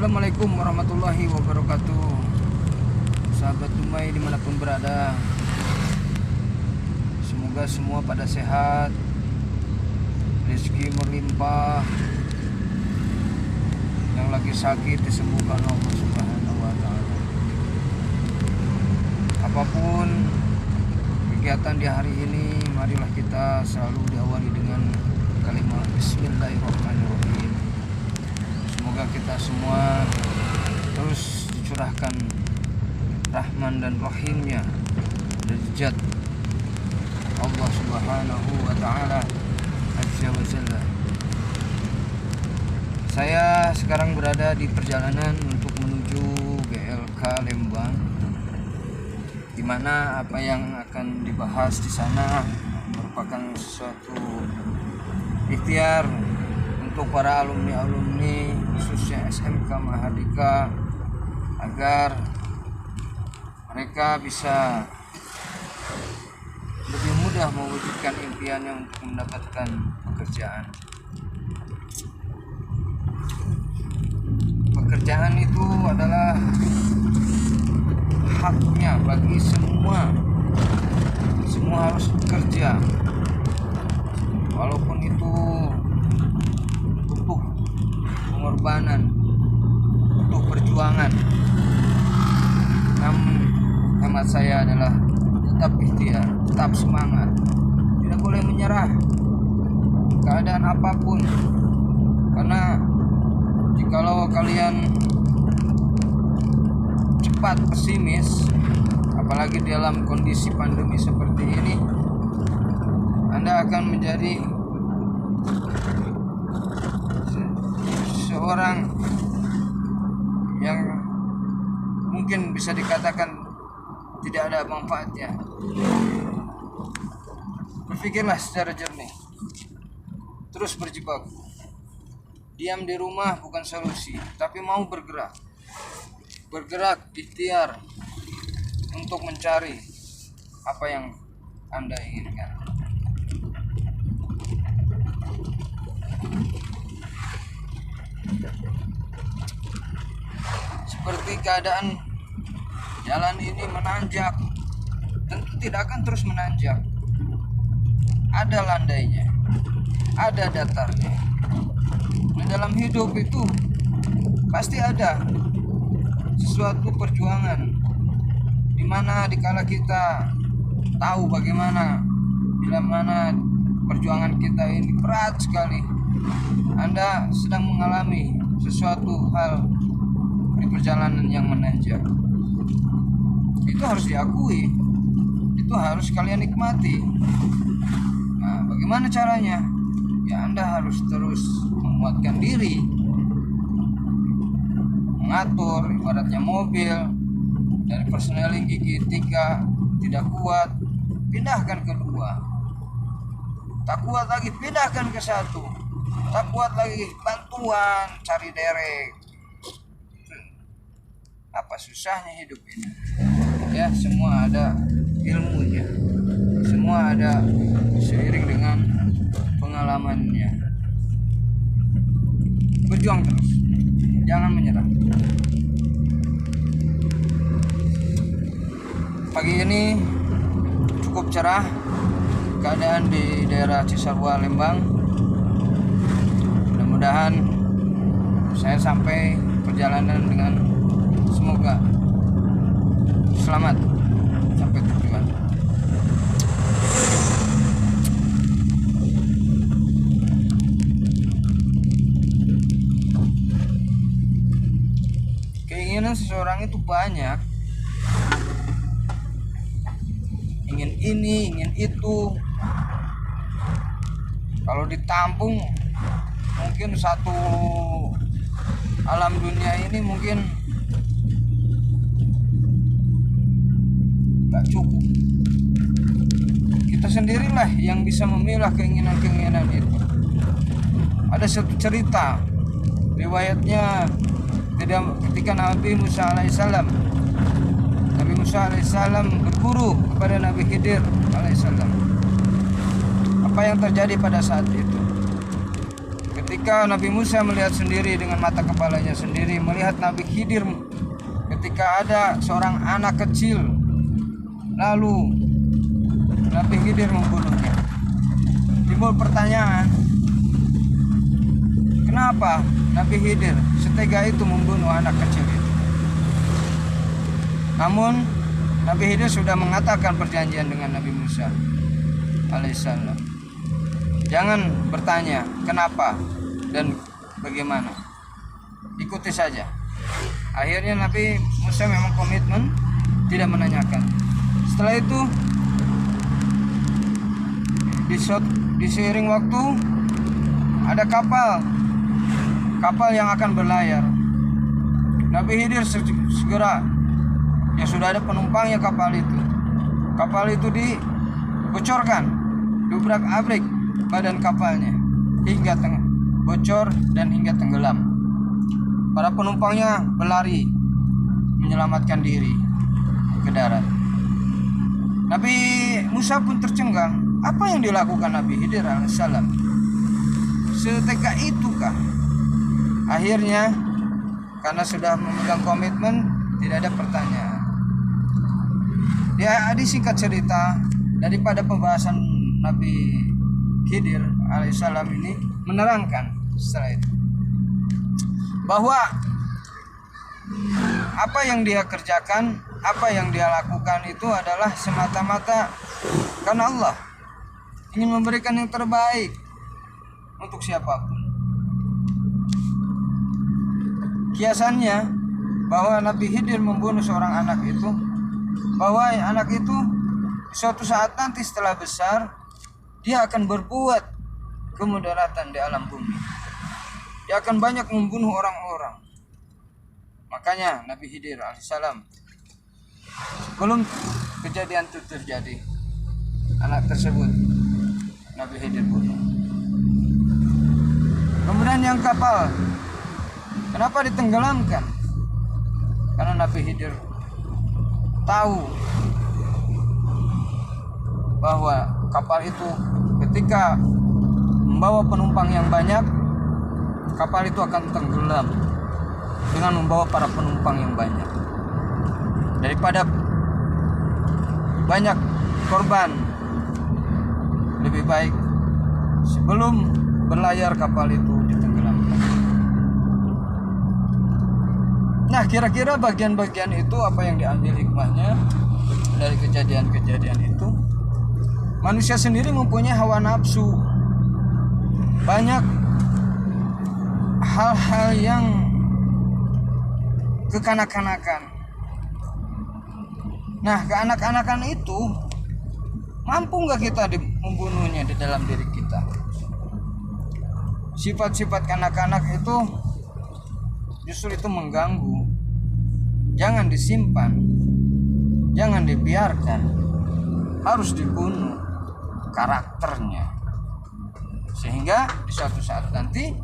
Assalamualaikum warahmatullahi wabarakatuh. Sahabat Dumai dimanapun berada, semoga semua pada sehat, rezeki melimpah, yang lagi sakit disembuhkan Allah Subhanahu wa Ta'ala. Apapun kegiatan di hari ini, marilah kita selalu diawali dengan kalimat Bismillahirrahmanirrahim. Semoga kita semua terus dicurahkan Rahman dan Rahimnya dari zat Allah Subhanahu wa Ta'ala Azza wa Jalla. Saya sekarang berada di perjalanan untuk menuju GLK Lembang, di mana apa yang akan dibahas di sana merupakan suatu ikhtiar untuk para alumni-alumni khususnya SMK Mahardika agar mereka bisa lebih mudah mewujudkan impiannya untuk mendapatkan pekerjaan. Pekerjaan itu adalah haknya bagi semua. Semua harus bekerja, walaupun itu butuh pengorbanan, butuh perjuangan. Namun hemat saya adalah tetap ikhtiar, tetap semangat, tidak boleh menyerah keadaan apapun. Karena jikalau kalian cepat pesimis, apalagi dalam kondisi pandemi seperti ini, Anda akan menjadi seorang yang mungkin bisa dikatakan tidak ada manfaatnya. Berpikirlah secara jernih, terus berjibaku. Diam di rumah bukan solusi, tapi mau bergerak, ikhtiar untuk mencari apa yang Anda inginkan. Seperti keadaan jalan ini menanjak, tentu tidak akan terus menanjak. Ada landainya, ada datarnya. Nah, dalam hidup itu pasti ada sesuatu perjuangan, di mana dikala kita tahu bagaimana bila mana perjuangan kita ini berat sekali, Anda sedang mengalami sesuatu hal di perjalanan yang menanjak. Itu harus diakui, itu harus kalian nikmati. Nah, bagaimana caranya? Ya, Anda harus terus menguatkan diri, mengatur. Ibaratnya mobil, dari persneling gigi 3 tidak kuat, pindahkan ke 2. Tak kuat lagi, pindahkan ke 1. Tak kuat lagi, bantuan, cari derek. Apa susahnya hidup ini? Ya, semua ada ilmunya, semua ada seiring dengan pengalamannya. Berjuang terus, jangan menyerah. Pagi ini cukup cerah keadaan di daerah Cisarua Lembang. Mudah-mudahan saya sampai perjalanan dengan semoga selamat sampai tujuan. Keinginan seseorang itu banyak, ingin ini, ingin itu. Kalau ditampung, mungkin satu alam dunia ini mungkin gak cukup. Kita sendirilah yang bisa memilah keinginan-keinginan itu. Ada satu cerita, riwayatnya ketika Nabi Musa alaihissalam berguru kepada Nabi Khidir alaihissalam. Apa yang terjadi pada saat itu? ketika Nabi Musa melihat sendiri dengan mata kepalanya sendiri, melihat Nabi Khidir ketika ada seorang anak kecil, lalu Nabi Khidir membunuhnya. Timbul pertanyaan, kenapa Nabi Khidir setega itu membunuh anak kecil itu? Namun Nabi Khidir sudah mengatakan perjanjian dengan Nabi Musa alaihissalam. Jangan bertanya kenapa dan bagaimana, ikuti saja. Akhirnya Nabi Musa memang komitmen tidak menanyakan. Setelah itu di seiring waktu ada kapal yang akan berlayar. Nabi Khidir segera, ya sudah ada penumpangnya kapal itu dibocorkan, diubrak-abrik badan kapalnya hingga bocor dan hingga tenggelam. Para penumpangnya berlari menyelamatkan diri ke darat. Nabi Musa pun tercengang. Apa yang dilakukan Nabi Khidir alaihissalam? Setega itukah? Akhirnya karena sudah memegang komitmen, tidak ada pertanyaan. Dia disingkat cerita daripada pembahasan Nabi Khidir alaihissalam ini menerangkan setelah itu bahwa apa yang dia kerjakan, apa yang dia lakukan itu adalah semata-mata karena Allah ingin memberikan yang terbaik untuk siapapun. Kiasannya bahwa Nabi Khidir membunuh seorang anak itu, bahwa anak itu suatu saat nanti setelah besar dia akan berbuat kemudaratan di alam bumi. Dia akan banyak membunuh orang-orang. Makanya Nabi Khidir alaihissalam sebelum kejadian itu terjadi, anak tersebut Nabi Khidir bunuh. Kemudian yang kapal, kenapa ditenggelamkan? Karena Nabi Khidir tahu bahwa kapal itu ketika membawa penumpang yang banyak, kapal itu akan tenggelam dengan membawa para penumpang yang banyak. Daripada banyak korban, lebih baik sebelum berlayar kapal itu ditenggelamkan. Nah, kira-kira bagian-bagian itu apa yang diambil hikmahnya dari kejadian-kejadian itu? Manusia sendiri mempunyai hawa nafsu. Banyak hal-hal yang kekanak-kanakan. Nah, keanak-kanakan itu mampu nggak kita membunuhnya di dalam diri kita? Sifat-sifat kanak-kanak itu justru itu mengganggu. Jangan disimpan, jangan dibiarkan, harus dibunuh karakternya, sehingga di suatu saat nanti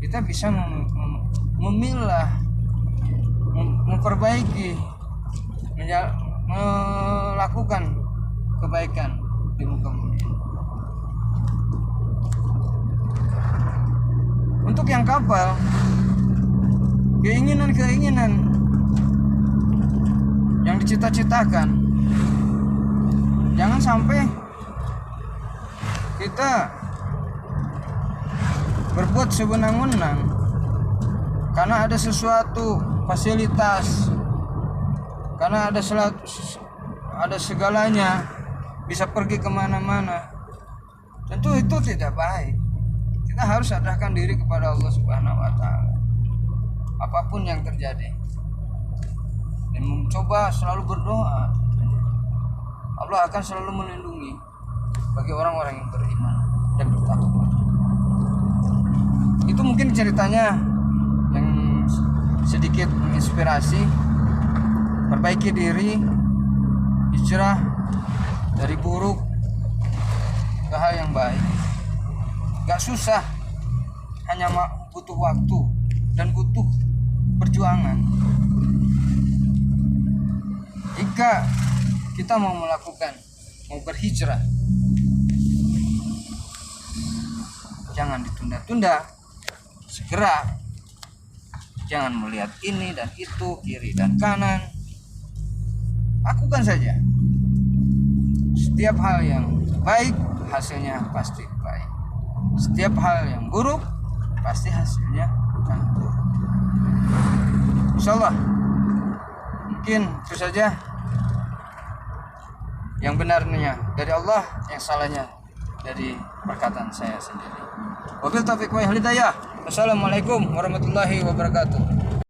kita bisa memilah, memperbaiki, melakukan kebaikan di muka bumi. Untuk yang kapal, keinginan-keinginan yang dicita-citakan, jangan sampai kita berbuat sewenang-wenang karena ada sesuatu fasilitas, karena ada segalanya, bisa pergi kemana-mana. Tentu itu tidak baik. Kita harus sadarkan diri kepada Allah Subhanahu wa Ta'ala apapun yang terjadi, dan mencoba selalu berdoa. Allah akan selalu melindungi bagi orang-orang yang beriman dan bertakwa. Itu mungkin ceritanya yang sedikit menginspirasi. Perbaiki diri, hijrah dari buruk ke hal yang baik. Gak susah, hanya butuh waktu dan butuh perjuangan. Jika kita mau berhijrah, jangan ditunda-tunda, segera. Jangan melihat ini dan itu, kiri dan kanan. Lakukan saja. Setiap hal yang baik hasilnya pasti baik. Setiap hal yang buruk pasti hasilnya akan buruk. Insyaallah. Mungkin itu saja. Yang benarnya dari Allah, yang salahnya dari perkataan saya sendiri. Wabil taufiq wal hidayah. Wassalamualaikum warahmatullahi wabarakatuh.